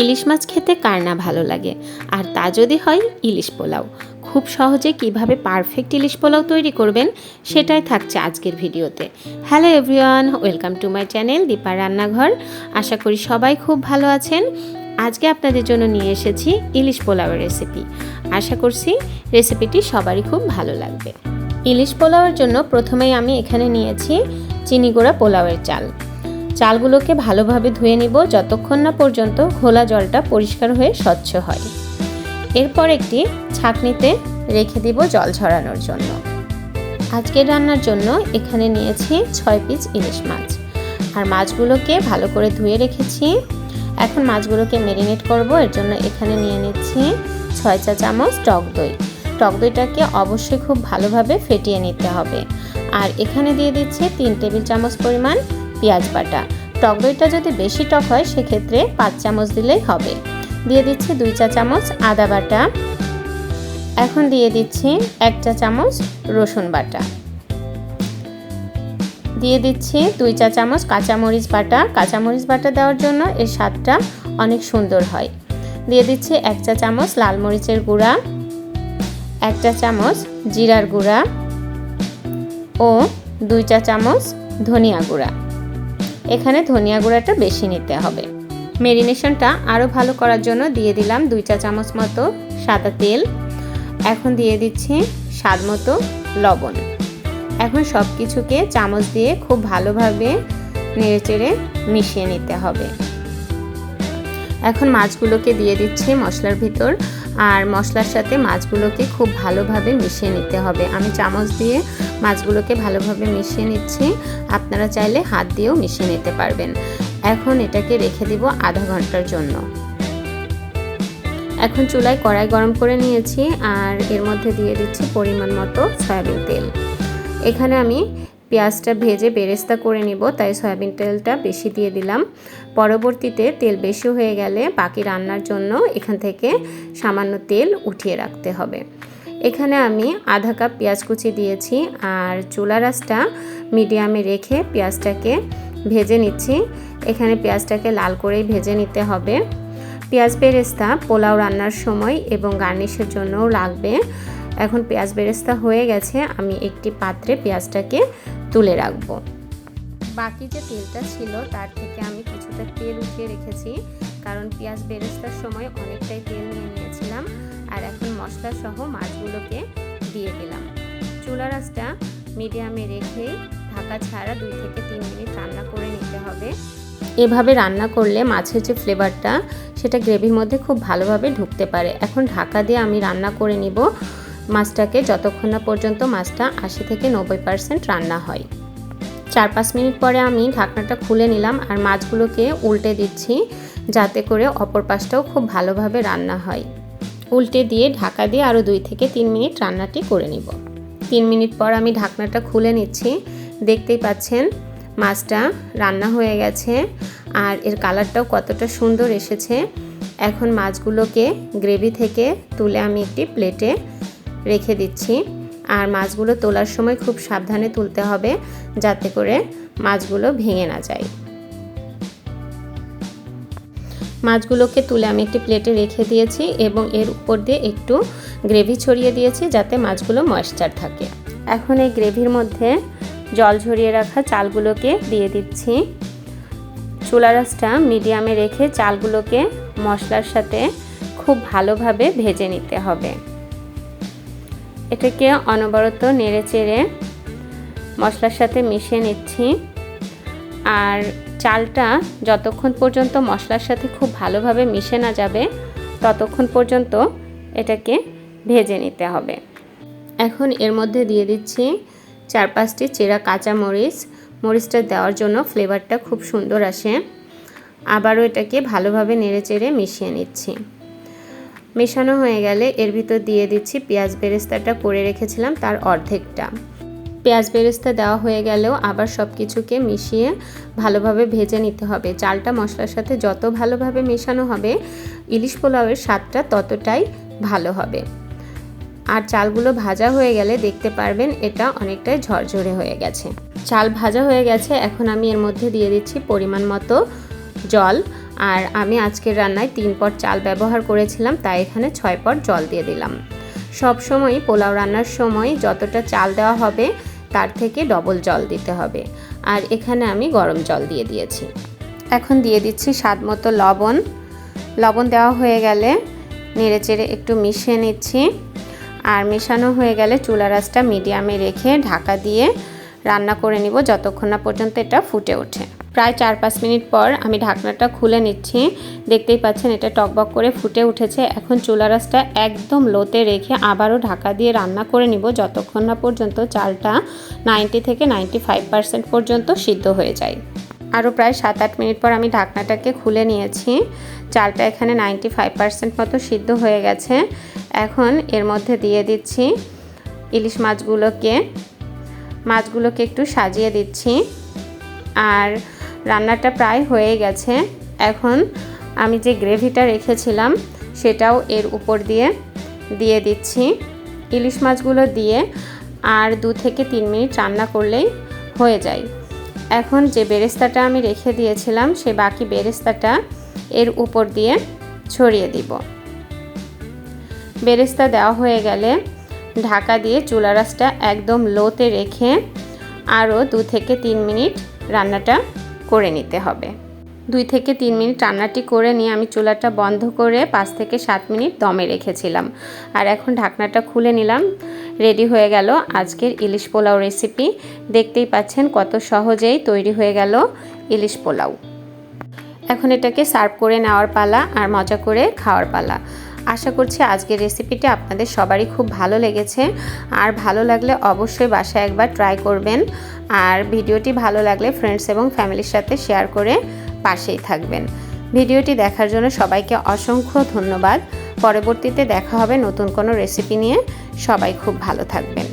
ইলিশ মাছ খেতে কার না ভালো লাগে, আর তা যদি হয় ইলিশ পোলাও। খুব সহজে কিভাবে পারফেক্ট ইলিশ পোলাও তৈরি করবেন সেটাই থাকছে আজকের ভিডিওতে। Hello everyone, welcome to my channel Dipa Rannaghar. আশা করি সবাই খুব ভালো আছেন। আজকে আপনাদের জন্য নিয়ে এসেছি ইলিশ পোলাওয়ের রেসিপি। আশা করছি রেসিপিটি সবারই খুব ভালো লাগবে। ইলিশ পোলাওয়ের জন্য প্রথমেই আমি এখানে নিয়েছি চিনি গুঁড়া পোলাওয়ের চাল। চালগুলোকে ভালোভাবে ধুয়ে নিব যতক্ষণ না পর্যন্ত ঘোলা জলটা পরিষ্কার হয়ে স্বচ্ছ হয়। এরপর একটি ছাঁকনিতে রেখে দিব জল ঝরানোর জন্য। আজকের রান্নার জন্য এখানে নিয়েছি 6 পিস ইলিশ মাছ, আর মাছগুলোকে ভালো করে ধুয়ে রেখেছি। এখন মাছগুলোকে ম্যারিনেট করব। এর জন্য এখানে নিয়ে নিচ্ছি 6 চা চামচ টক দই। টক দইটাকে অবশ্যই খুব ভালোভাবে ফেটিয়ে নিতে হবে। আর এখানে দিয়ে দিচ্ছি 3 টেবিল চামচ পরিমাণ পেঁয়াজ বাটা। টক দইটা যদি বেশি টক হয় সেক্ষেত্রে 5 চামচ দিলেই হবে। দিয়ে দিচ্ছি 2 চা চামচ আদা বাটা। এখন দিয়ে দিচ্ছি 1 চা চামচ রসুন বাটা। দিয়ে দিচ্ছি 2 চা চামচ কাঁচামরিচ বাটা। কাঁচামরিচ বাটা দেওয়ার জন্য এর স্বাদটা অনেক সুন্দর হয়। দিয়ে দিচ্ছি 1 চা চামচ লাল মরিচের গুঁড়া, 1 চা চামচ জিরার গুঁড়া ও 2 চা চামচ ধনিয়া গুঁড়া। এখানে ধনিয়া গুঁড়াটা বেশি নিতে হবে। ম্যারিনেশনটা আরও ভালো করার জন্য দিয়ে দিলাম 2 চা চামচ মতো সাদা তেল। এখন দিয়ে দিচ্ছি স্বাদ মতো লবণ। এখন সব কিছুকে চামচ দিয়ে খুব ভালোভাবে নেড়েচেড়ে মিশিয়ে নিতে হবে। এখন মাছগুলোকে দিয়ে দিচ্ছি মশলার ভিতর, আর মশলার সাথে মাছগুলোকে খুব ভালোভাবে মিশিয়ে নিতে হবে। আমি চামচ দিয়ে মাছগুলোকে ভালোভাবে মিশিয়ে নিচ্ছি, আপনারা চাইলে হাত দিয়েও মিশিয়ে নিতে পারবেন। এখন এটাকে রেখে দিব আধা ঘন্টার জন্য। এখন চুলায় কড়াই গরম করে নিয়েছি, আর এর মধ্যে দিয়ে দিচ্ছি পরিমাণ মতো সয়াবিন তেল। এখানে আমি পেঁয়াজটা ভেজে বেরেস্তা করে নিব, তাই সয়াবিন তেলটা বেশি দিয়ে দিলাম। পরবর্তীতে তেল বেশি হয়ে গেলে বাকি রান্নার জন্য এখান থেকে সামান্য তেল উঠিয়ে রাখতে হবে। এখানে আমি আধা কাপ পেঁয়াজ কুচি দিয়েছি, আর চুলার আঁচটা মিডিয়ামে রেখে পেঁয়াজটাকে ভেজে নিচ্ছি। এখানে পেঁয়াজটাকে লাল করেই ভেজে নিতে হবে। পেঁয়াজ বেরেস্তা পোলাও রান্নার সময় এবং গার্নিশের জন্যও লাগবে। এখন পেঁয়াজ বেরেস্তা হয়ে গেছে, আমি একটি পাত্রে পেঁয়াজটাকে তুলে রাখবো। বাকি যে তেলটা ছিল তার থেকে আমি কিছুটা তেল উঠিয়ে রেখেছি, কারণ পেঁয়াজ বেরেস্তার সময় অনেকটাই তেল নিয়ে নিয়েছিলাম। আর এখন মশলা সহ মাছগুলোকে দিয়ে দিলাম। চুলার আঁচটা মিডিয়ামে রেখে ঢাকা ছাড়া 2 থেকে 3 মিনিট রান্না করে নিতে হবে। এভাবে রান্না করলে মাছের যে ফ্লেভারটা সেটা গ্রেভির মধ্যে খুব ভালোভাবে ঢুকতে পারে। এখন ঢাকা দিয়ে আমি রান্না করে নিব মাছটাকে যতক্ষণ না পর্যন্ত মাছটা 80 থেকে 90% রান্না হয়। 4-5 মিনিট পরে আমি ঢাকনাটা খুলে নিলাম, আর মাছগুলোকে উল্টে দিচ্ছি যাতে করে অপর পাশটাও খুব ভালোভাবে রান্না হয়। উল্টে দিয়ে ঢাকা দিয়ে আরও 2 থেকে 3 মিনিট রান্নাটি করে নিব। 3 মিনিট পর আমি ঢাকনাটা খুলে নিচ্ছি। দেখতেই পাচ্ছেন মাছটা রান্না হয়ে গেছে, আর এর কালারটাও কতটা সুন্দর এসেছে। এখন মাছগুলোকে গ্রেভি থেকে তুলে আমি একটি প্লেটে রেখে দিচ্ছি। আর মাছগুলো তোলার সময় খুব সাবধানে তুলতে হবে যাতে করে মাছগুলো ভেঙে না যায়। মাছগুলোকে তুলে আমি একটি প্লেটে রেখে দিয়েছি এবং এর উপর দিয়ে একটু গ্রেভি ছড়িয়ে দিয়েছি যাতে মাছগুলো ময়েশ্চার থাকে। এখন এই গ্রেভির মধ্যে জল ঝরিয়ে রাখা চালগুলোকে দিয়ে দিচ্ছি। চুলার আঁচটা মিডিয়ামে রেখে চালগুলোকে মশলার সাথে খুব ভালোভাবে ভেজে নিতে হবে। এটাকে অনবরত নেড়েচেড়ে মশলার সাথে মিশিয়ে নিচ্ছি। আর চালটা যতক্ষণ পর্যন্ত মশলার সাথে খুব ভালোভাবে মিশে না যাবে ততক্ষণ পর্যন্ত এটাকে ভেজে নিতে হবে। এখন এর মধ্যে দিয়ে দিচ্ছি 4-5টি চেরা কাঁচা মরিচ। মরিচটা দেওয়ার জন্য ফ্লেভারটা খুব সুন্দর আসে। আবারও এটাকে ভালোভাবে নেড়েচেড়ে মিশিয়ে নিচ্ছি। মেশানো হয়ে গেলে এর ভিতর দিয়ে দিচ্ছি পেঁয়াজ বেরেস্তাটা করে রেখেছিলাম তার অর্ধেকটা। পেঁয়াজ বেরেস্তা দেওয়া হয়ে গেলেও আবার সব কিছুকে মিশিয়ে ভালোভাবে ভেজে নিতে হবে। চালটা মশলার সাথে যত ভালোভাবে মেশানো হবে ইলিশ পোলাওয়ের স্বাদটা ততটাই ভালো হবে। আর চালগুলো ভাজা হয়ে গেলে দেখতে পারবেন এটা অনেকটাই ঝরঝরে হয়ে গেছে। চাল ভাজা হয়ে গেছে। এখন আমি এর মধ্যে দিয়ে দিচ্ছি পরিমাণ মতো জল। আর আমি আজকের রান্নায় 3 পট চাল ব্যবহার করেছিলাম, তাই এখানে 6 পট জল দিয়ে দিলাম। সব সময় পোলাও রান্নার সময় যতটা চাল দেওয়া হবে তার থেকে ডবল জল দিতে হবে। আর এখানে আমি গরম জল দিয়ে দিয়েছি। এখন দিয়ে দিচ্ছি স্বাদ মতো লবণ। লবণ দেওয়া হয়ে গেলে নেড়েচেড়ে একটু মিশিয়ে নিচ্ছি। আর মেশানো হয়ে গেলে চুলার আঁচটা মিডিয়ামে রেখে ঢাকা দিয়ে রান্না করে নিব যতক্ষণ না পর্যন্ত এটা ফুটে ওঠে। প্রায় 4-5 মিনিট পর আমি ঢাকনাটা খুলে নিচ্ছি। দেখতেই পাচ্ছেন এটা টকবক করে ফুটে উঠেছে। এখন চুলার আঁচটা একদম লোতে রেখে আবারও ঢাকা দিয়ে রান্না করে নিব যতক্ষণ না পর্যন্ত চালটা 90 থেকে 95% পর্যন্ত সিদ্ধ হয়ে যায়। আরও প্রায় 7-8 মিনিট পর আমি ঢাকনাটাকে খুলে নিয়েছি। চালটা এখানে 95% মতো সিদ্ধ হয়ে গেছে। এখন এর মধ্যে দিয়ে দিচ্ছি ইলিশ মাছগুলোকে একটু সাজিয়ে দিচ্ছি। আর রান্নাটা প্রায় হয়ে গেছে। এখন আমি যে গ্রেভিটা রেখেছিলাম সেটাও এর উপর দিয়ে দিচ্ছি। ইলিশ মাছগুলো দিয়ে আর 2 থেকে 3 মিনিট রান্না করলেই হয়ে যায়। এখন যে বেরেস্তাটা আমি রেখে দিয়েছিলাম সে বাকি বেরেস্তাটা এর উপর দিয়ে ছড়িয়ে দিব। বেরেস্তা দেওয়া হয়ে গেলে ঢাকা দিয়ে চুলার আঁচটা একদম লোতে রেখে আরও 2 থেকে 3 মিনিট রান্নাটা করে নিতে হবে। 2 থেকে 3 মিনিট রান্নাটি করে নিয়ে আমি চুলাটা বন্ধ করে 5 থেকে 7 মিনিট দমে রেখেছিলাম। আর এখন ঢাকনাটা খুলে নিলাম। রেডি হয়ে গেল আজকের ইলিশ পোলাও রেসিপি। দেখতেই পাচ্ছেন কত সহজেই তৈরি হয়ে গেল ইলিশ পোলাও। এখন এটাকে সার্ভ করে নেওয়ার পালা আর মজা করে খাওয়ার পালা। আশা করছি আজকের রেসিপিটি আপনাদের সবারই খুব ভালো লেগেছে। আর ভালো লাগলে অবশ্যই বাসায় একবার ট্রাই করবেন। আর ভিডিওটি ভালো লাগলে ফ্রেন্ডস এবং ফ্যামিলির সাথে শেয়ার করে পাশেই থাকবেন। ভিডিওটি দেখার জন্য সবাইকে অসংখ্য ধন্যবাদ। পরবর্তীতে দেখা হবে নতুন কোনো রেসিপি নিয়ে। সবাই খুব ভালো থাকবেন।